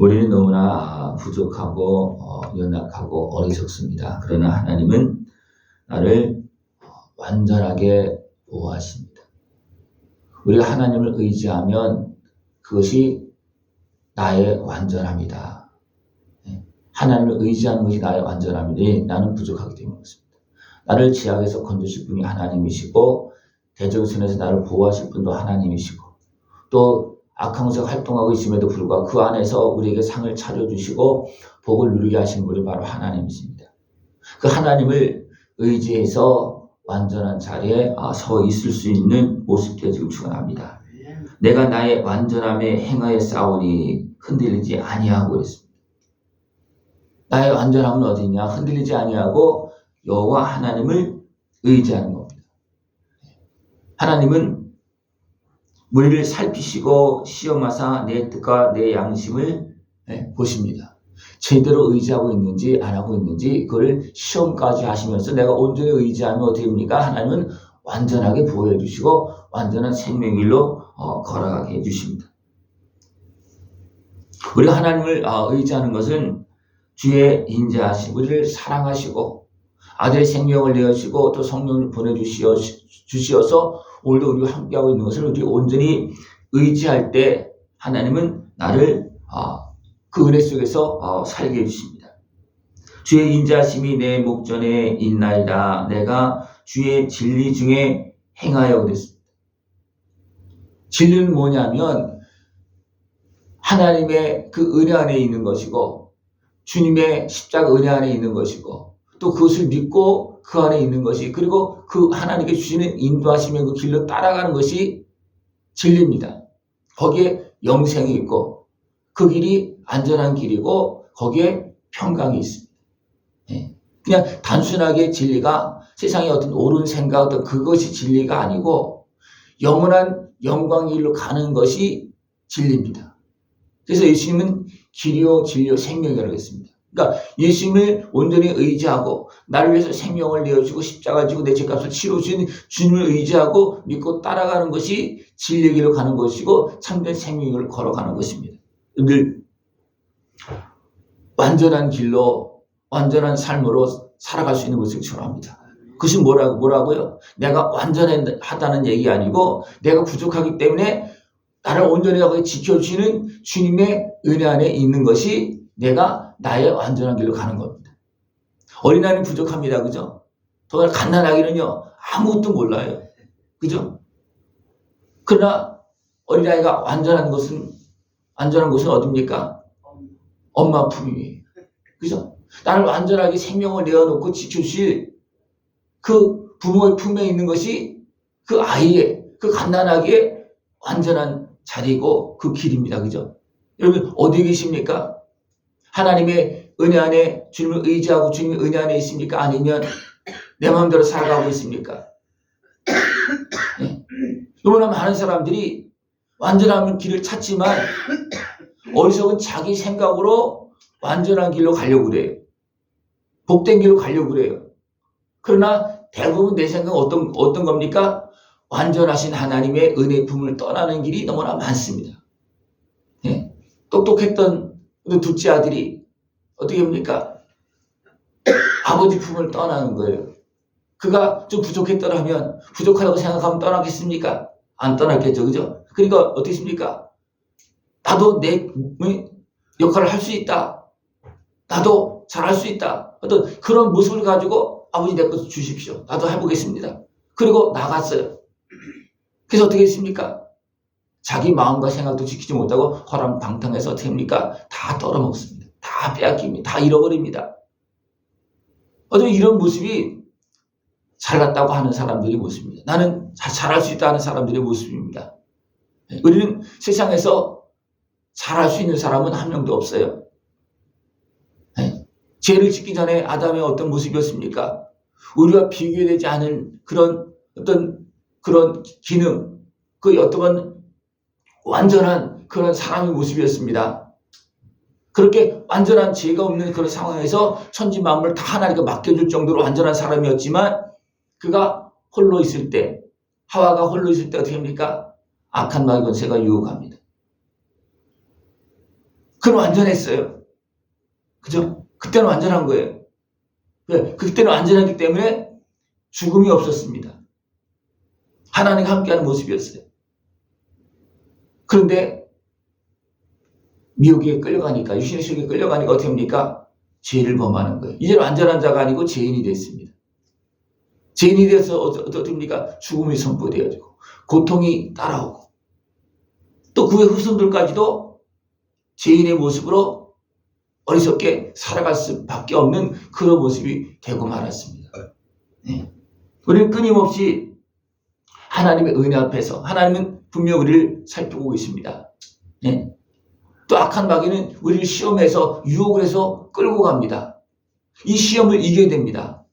우리는 너무나 부족하고 연약하고 어리석습니다. 그러나 하나님은 나를 완전하게 보호하십니다. 우리가 하나님을 의지하면 그것이 나의 완전함이다. 하나님을 의지하는 것이 나의 완전함이니 나는 부족하기 때문에 그렇습니다. 나를 지악에서 건지실 분이 하나님이시고 대적선에서 나를 보호하실 분도 하나님이시고 또 악한 것에 활동하고 있음에도 불구하고 그 안에서 우리에게 상을 차려주시고 복을 누리게 하신 분이 바로 하나님이십니다. 그 하나님을 의지해서 완전한 자리에 서 있을 수 있는 모습들이 지금 축원합니다. 내가 나의 완전함에 행하여 싸우니 흔들리지 아니하고 그랬습니다. 나의 완전함은 어디냐? 흔들리지 아니하고 여호와 하나님을 의지하는 겁니다. 하나님은 우리를 살피시고 시험하사 내 뜻과 내 양심을 보십니다. 제대로 의지하고 있는지 안 하고 있는지 그걸 시험까지 하시면서 내가 온전히 의지하면 어떻게 됩니까? 하나님은 완전하게 보호해 주시고 완전한 생명길로 걸어가게 해주십니다. 우리가 하나님을 의지하는 것은 주의 인자하심, 우리를 사랑하시고 아들의 생명을 내어주시고 또 성령을 보내주시어서 오늘도 우리가 함께하고 있는 것을 우리 온전히 의지할 때 하나님은 나를 그 은혜 속에서 살게 해주십니다. 주의 인자하심이 내 목전에 있나이다. 내가 주의 진리 중에 행하여 그랬습니다. 진리는 뭐냐면 하나님의 그 은혜 안에 있는 것이고 주님의 십자가 은혜 안에 있는 것이고 또 그것을 믿고 그 안에 있는 것이 그리고 그 하나님께 주시는 인도하시면 그 길로 따라가는 것이 진리입니다. 거기에 영생이 있고 그 길이 안전한 길이고 거기에 평강이 있습니다. 그냥 단순하게 진리가 세상의 어떤 옳은 생각 어떤 그것이 진리가 아니고 영원한 영광의 길로 가는 것이 진리입니다. 그래서 예수님은 길이요 진리요 생명이라고 했습니다. 그러니까 예수님을 온전히 의지하고 나를 위해서 생명을 내어주고 십자가 지고 내 죄값을 치러주신 주님을 의지하고 믿고 따라가는 것이 진리의 길로 가는 것이고 참된 생명의 길을 걸어가는 것입니다. 늘 완전한 길로 완전한 삶으로 살아갈 수 있는 것을 축원합니다. 그것이 뭐라고요? 내가 완전하다는 얘기 아니고 내가 부족하기 때문에 나를 온전히 지켜주시는 주님의 은혜 안에 있는 것이 내가 나의 완전한 길로 가는 겁니다. 어린아이는 부족합니다. 그죠? 더 갓난아기는요 아무것도 몰라요. 그죠? 그러나 어린아이가 완전한 것은 어디입니까? 엄마 품이에요. 그죠? 나를 완전하게 생명을 내어놓고 지켜주실 그 부모의 품에 있는 것이 그 아이의 그 갓난아기의 완전한 자리고 그 길입니다. 그죠? 여러분 어디 계십니까? 하나님의 은혜 안에 주님을 의지하고 주님의 은혜 안에 있습니까? 아니면 내 마음대로 살아가고 있습니까? 너무나 많은 사람들이 완전한 길을 찾지만 어리석은 자기 생각으로 완전한 길로 가려고 그래요. 복된 길로 가려고 그래요. 그러나 대부분 내 생각은 어떤 겁니까? 완전하신 하나님의 은혜 품을 떠나는 길이 너무나 많습니다. 똑똑했던 둘째 아들이 어떻게 합니까? 아버지 품을 떠나는 거예요. 그가 좀 부족했더라면 부족하다고 생각하면 떠나겠습니까? 안 떠났겠죠. 그죠? 그러니까 어떻게 했습니까? 나도 내 역할을 할 수 있다. 나도 잘할 수 있다. 어떤 그런 모습을 가지고 아버지 내 것을 주십시오. 나도 해보겠습니다. 그리고 나갔어요. 그래서 어떻게 했습니까? 자기 마음과 생각도 지키지 못하고 허랑방탕해서 어떻게 합니까? 다 떨어먹습니다. 다 빼앗깁니다. 다 잃어버립니다. 어쩌면 이런 모습이 잘났다고 하는 사람들의 모습입니다. 나는 잘할 수 있다 하는 사람들의 모습입니다. 우리는 세상에서 잘할 수 있는 사람은 한 명도 없어요. 죄를 짓기 전에 아담의 어떤 모습이었습니까? 우리와 비교되지 않은 그런 기능, 그 어떤 완전한 그런 사람의 모습이었습니다. 그렇게 완전한 죄가 없는 그런 상황에서 천지 만물을 다 하나님께 맡겨줄 정도로 완전한 사람이었지만 그가 홀로 있을 때, 하와가 홀로 있을 때 어떻게 합니까? 악한 마귀 권세가 유혹합니다. 그건 완전했어요. 그죠? 그때는 완전한 거예요. 그때는 완전하기 때문에 죽음이 없었습니다. 하나님과 함께하는 모습이었어요. 그런데 미혹에 끌려가니까, 육신의 속에 끌려가니까 어떻게 합니까? 죄를 범하는 거예요. 이제 완전한 자가 아니고 죄인이 됐습니다. 죄인이 돼서 어떻게 됩니까? 죽음이 선포되어지고 고통이 따라오고 또 그의 후손들까지도 죄인의 모습으로 어리석게 살아갈 수밖에 없는 그런 모습이 되고 말았습니다. 네. 우리는 끊임없이 하나님의 은혜 앞에서 하나님은 분명 우리를 살피고 계십니다. 네. 또 악한 마귀는 우리를 시험해서 유혹을 해서 끌고 갑니다. 이 시험을 이겨야 됩니다.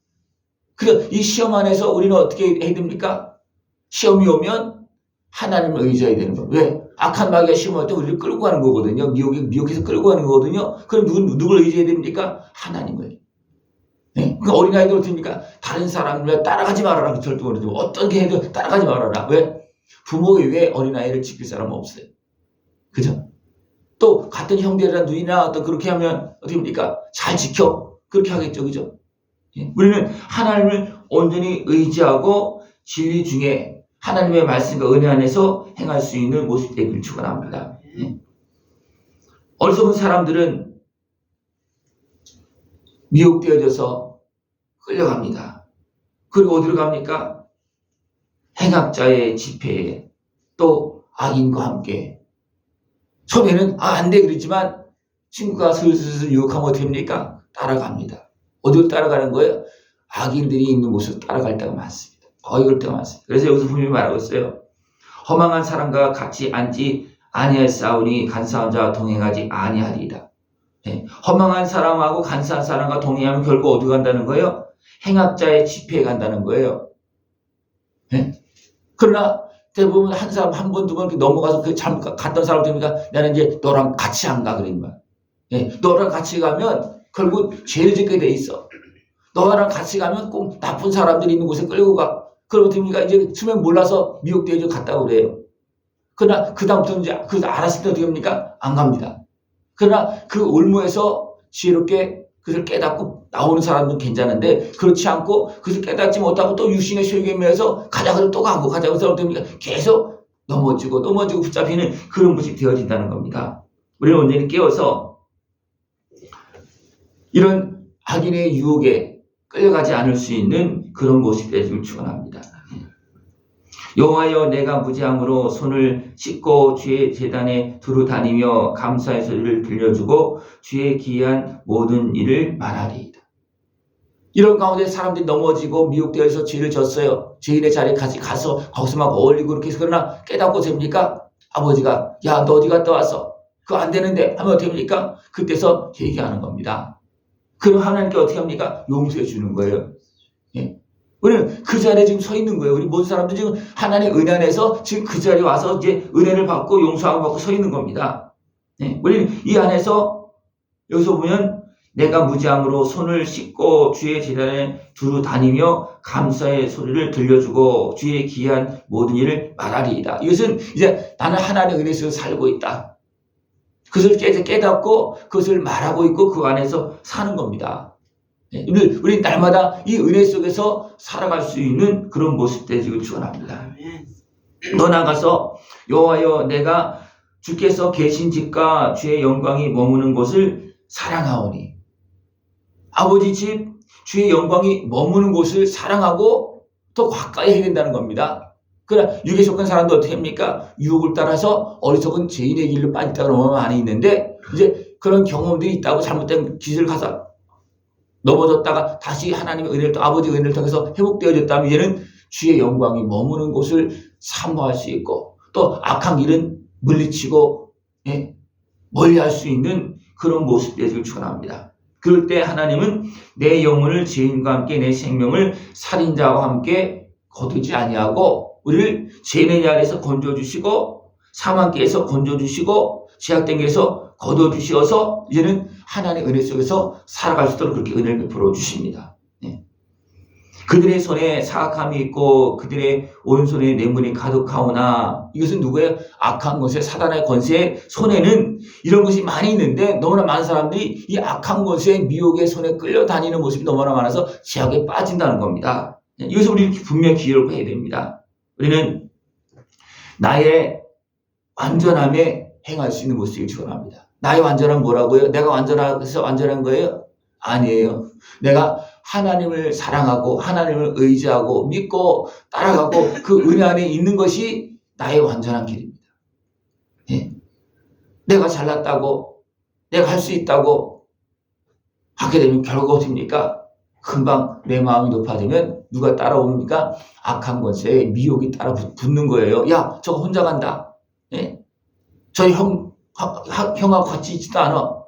그래서 이 시험 안에서 우리는 어떻게 해야 됩니까? 시험이 오면 하나님을 의지해야 되는 거예요. 왜? 악한 마귀가 시험할 때 우리를 끌고 가는 거거든요. 미혹해서 끌고 가는 거거든요. 그럼 누굴 의지해야 됩니까? 하나님을. 네? 그 어린아이들 어떻습니까? 다른 사람을 따라가지 말아라. 절대로 어떻게 해도 따라가지 말아라. 왜? 부모 외에 어린아이를 지킬 사람은 없어요. 그죠? 또 같은 형제나 누이나 어떤 그렇게 하면 어떻게 합니까? 잘 지켜. 그렇게 하겠죠. 그죠? 예? 우리는 하나님을 온전히 의지하고 진리 중에 하나님의 말씀과 은혜 안에서 행할 수 있는 모습 되기를 축원합니다. 예? 어리석은 사람들은 미혹되어져서 끌려갑니다. 그리고 어디로 갑니까? 행악자의 집회에 또 악인과 함께 처음에는 안 돼 그랬지만 친구가 슬슬 유혹하면 어떻게 됩니까? 따라갑니다. 어디로 따라가는 거예요? 악인들이 있는 곳으로 따라갈 때가 많습니다. 이럴 때가 많습니다. 그래서 여기서 분명히 말하고 있어요. 허망한 사람과 같이 앉지 아니할사오니 간사한 자와 동행하지 아니하리이다. 네. 허망한 사람하고 간사한 사람과 동행하면 결국 어디 간다는 거예요? 행악자의 집회에 간다는 거예요. 네? 그러나 대부분 한 사람 한 번, 두 번 넘어가서 그 잘못 갔던 사람 됩니까? 나는 이제 너랑 같이 안 가. 그런 거야. 네. 너랑 같이 가면 결국 죄를 짓게 돼 있어. 너랑 같이 가면 꼭 나쁜 사람들이 있는 곳에 끌고 가. 그러면 됩니까? 이제 처음에 몰라서 미혹되어 갔다고 그래요. 그러나 그다음부터는 이제 알았을 때 어떻게 합니까? 안 갑니다. 그러나 그 올무에서 지혜롭게 그것을 깨닫고 나오는 사람은 괜찮은데 그렇지 않고 그것을 깨닫지 못하고 또 육신의 소욕에 매여서 가자고 또 가고 가자고 해서 됩니까? 계속 넘어지고 붙잡히는 그런 모습이 되어진다는 겁니다. 우리는 온전히 깨어서 이런 악인의 유혹에 끌려가지 않을 수 있는 그런 모습이 되기를 축원합니다. 여호와여 내가 무지함으로 손을 씻고 주의 제단에 두루 다니며 감사의 소리를 들려주고 주의 기이한 모든 일을 말하리이다. 이런 가운데 사람들이 넘어지고 미혹되어서 죄를 졌어요. 죄인의 자리에 가서 거기서 막 어울리고 이렇게 해서 그러나 깨닫고 됩니까? 아버지가 야 너 어디 갔다 왔어? 그거 안 되는데 하면 어떻게 합니까? 그때서 얘기하는 겁니다. 그럼 하나님께 어떻게 합니까? 용서해 주는 거예요. 예. 우리는 그 자리에 지금 서 있는 거예요. 우리 모든 사람들 지금 하나님의 은혜 안에서 지금 그 자리에 와서 이제 은혜를 받고 용서하고 받고 서 있는 겁니다. 네. 우리는 이 안에서 여기서 보면 내가 무지함으로 손을 씻고 주의 제단에 두루 다니며 감사의 소리를 들려주고 주의 기이한 모든 일을 말하리이다. 이것은 이제 나는 하나님의 은혜 속에서 살고 있다. 그것을 깨닫고 그것을 말하고 있고 그 안에서 사는 겁니다. 우리 날마다 이 은혜 속에서 살아갈 수 있는 그런 모습 되기를 축원합니다. 더 나아가서 여호와여 내가 주께서 계신 집과 주의 영광이 머무는 곳을 사랑하오니 아버지 집 주의 영광이 머무는 곳을 사랑하고 더 가까이 해야 된다는 겁니다. 그러나 육에 속한 사람도 어떻게 합니까? 유혹을 따라서 어리석은 죄인의 길로 빠졌다가 너무 많이 있는데 이제 그런 경험들이 있다고 잘못된 짓을 가서 넘어졌다가 다시 하나님의 은혜를 또 아버지의 은혜를 통해서 회복되어졌다면 이제는 주의 영광이 머무는 곳을 사모할 수 있고 또 악한 길은 물리치고 멀리할 수 있는 그런 모습 되기를 축원합니다. 그럴 때 하나님은 내 영혼을 죄인과 함께 내 생명을 살인자와 함께 거두지 아니하고 우리를 죄인의 자리에서 건져주시고 사망길에서 건져주시고 죄악된 길에서 거둬주시어서 이제는 하나님의 은혜 속에서 살아갈 수 있도록 그렇게 은혜를 베풀어 주십니다. 그들의 손에 사악함이 있고 그들의 오른손에 뇌물이 가득하오나 이것은 누구예요? 악한 것에 사단의 권세의 손에는 이런 것이 많이 있는데 너무나 많은 사람들이 이 악한 것의 미혹의 손에 끌려다니는 모습이 너무나 많아서 죄악에 빠진다는 겁니다. 이것을 우리 분명히 기억을 해야 됩니다. 우리는 나의 완전함에 행할 수 있는 모습을 축원합니다. 나의 완전함은 뭐라고요? 내가 완전해서 완전한 거예요? 아니에요. 내가 하나님을 사랑하고 하나님을 의지하고 믿고 따라가고 그 은혜 안에 있는 것이 나의 완전한 길입니다. 예. 내가 잘났다고 내가 할 수 있다고 하게 되면 결국 어떻습니까? 금방 내 마음이 높아지면 누가 따라옵니까? 악한 것에 미혹이 따라 붙는 거예요. 야, 저거 혼자 간다. 예? 저 형하고 같이 있지도 않아.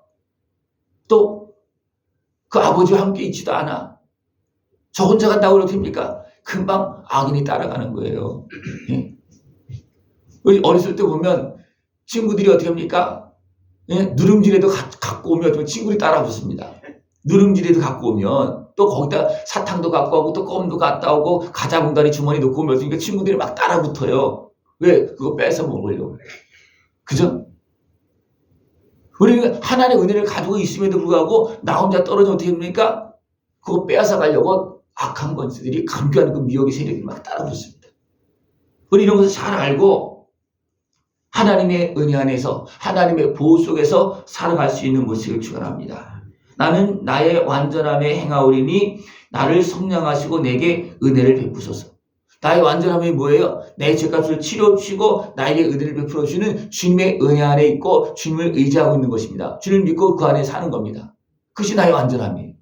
또 그 아버지와 함께 있지도 않아. 저 혼자 간다고 그러면 됩니까? 금방 악인이 따라가는 거예요. 예? 우리 어렸을 때 보면 친구들이 어떻게 합니까? 예? 누룽지라도 갖고 오면 친구들이 따라 붙습니다. 누룽지라도 갖고 오면 또 거기다 사탕도 갖고 오고 또 껌도 갖다 오고 과자봉다리 주머니 놓고 오면 그러니까 친구들이 막 따라 붙어요. 왜? 그거 뺏어 먹으려고. 그죠? 우리는 하나님의 은혜를 가지고 있음에도 불구하고 나 혼자 떨어지면 어떻게 됩니까? 그거 빼앗아 가려고 악한 것들이 강교한 그 미혹의 세력이 막 따라 붙습니다. 우리 이런 것을 잘 알고 하나님의 은혜 안에서 하나님의 보호 속에서 살아갈 수 있는 모습을 축원합니다. 나는 나의 완전함에 행하오리니 나를 성량하시고 내게 은혜를 베푸소서. 나의 완전함이 뭐예요? 내 죄값을 치러주시고 나에게 은혜를 베풀어 주시는 주님의 은혜 안에 있고 주님을 의지하고 있는 것입니다. 주님을 믿고 그 안에 사는 겁니다. 그것이 나의 완전함이에요.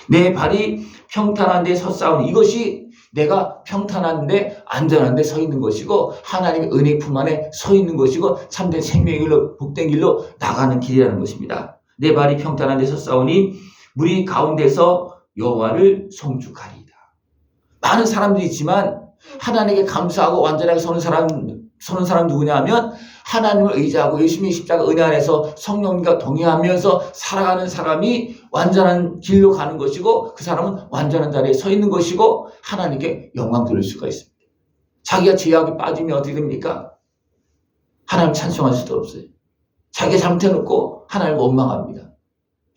내 발이 평탄한 데 섰사오니 이것이 내가 평탄한 데 안전한 데 서 있는 것이고 하나님의 은혜 품 안에 서 있는 것이고 참된 생명의 길로 복된 길로 나가는 길이라는 것입니다. 내 발이 평탄한 데 섰사오니 무리 가운데서 여호와를 송축하리이다. 많은 사람들이 있지만 하나님께 감사하고 완전하게 서는 사람 누구냐 하면 하나님을 의지하고 예수님의 십자가 은혜 안에서 성령님과 동행하면서 살아가는 사람이 완전한 길로 가는 것이고 그 사람은 완전한 자리에 서 있는 것이고 하나님께 영광 돌릴 수가 있습니다. 자기가 죄악에 빠지면 어떻게 됩니까? 하나님 찬송할 수도 없어요. 자기가 잘못해놓고 하나님을 원망합니다.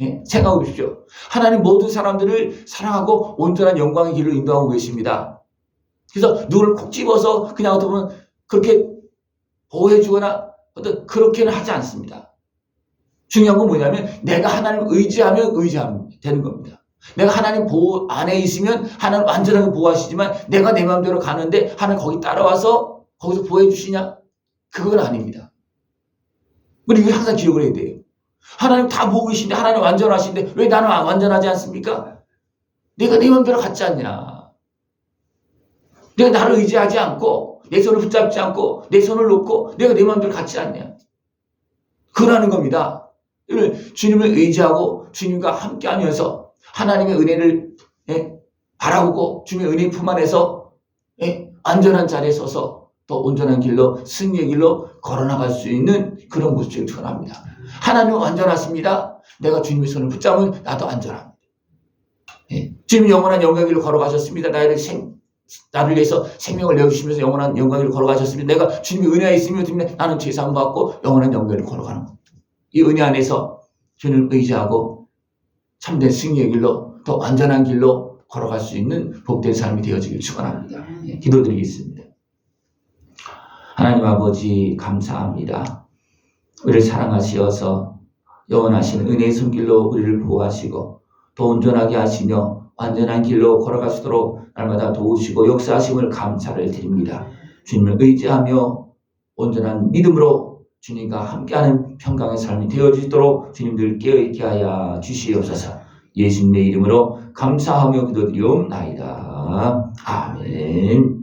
예, 생각해 보십시오. 하나님 모든 사람들을 사랑하고 온전한 영광의 길로 인도하고 계십니다. 그래서 누구를 콕 집어서 그냥 어떻게 보면 그렇게 보호해주거나 어떤 그렇게는 하지 않습니다. 중요한 건 뭐냐면 내가 하나님을 의지하면 되는 겁니다. 내가 하나님 보호 안에 있으면 하나님 완전하게 보호하시지만 내가 내 마음대로 가는데 하나님 거기 따라와서 거기서 보호해 주시냐? 그건 아닙니다. 우리 이거 항상 기억을 해야 돼요. 하나님 다 보고 계신데 하나님 완전하신데 왜 나는 완전하지 않습니까? 내가 내 마음대로 갖지 않냐? 내가 나를 의지하지 않고 내 손을 붙잡지 않고 내 손을 놓고 내가 내 마음대로 갖지 않냐? 그러는 겁니다. 주님을 의지하고 주님과 함께하면서 하나님의 은혜를 바라보고 주님의 은혜 품 안에서 안전한 자리에 서서 또 온전한 길로 승리의 길로 걸어나갈 수 있는 그런 모습을 축원합니다. 하나님은 완전하십니다. 내가 주님의 손을 붙잡으면 나도 안전합니다. 주님이 영원한 영광의 길로 걸어가셨습니다. 나를 위해서 생명을 내어주시면서 영원한 영광의 길로 걸어가셨습니다. 내가 주님의 은혜 안에 있으면 나는 죄사함 받고 영원한 영광의 길로 걸어가는 겁니다. 이 은혜 안에서 주님을 의지하고 참된 승리의 길로 더 완전한 길로 걸어갈 수 있는 복된 삶이 되어지길 축원합니다. 기도드리겠습니다. 하나님 아버지 감사합니다. 우리를 사랑하시어서 영원하신 은혜의 손길로 우리를 보호하시고 더 온전하게 하시며 완전한 길로 걸어갈 수 있도록 날마다 도우시고 역사하심을 감사를 드립니다. 주님을 의지하며 온전한 믿음으로 주님과 함께하는 평강의 삶이 되어지도록 주님들 깨어있게 하여 주시옵소서. 예수님의 이름으로 감사하며 기도드리옵나이다. 아멘.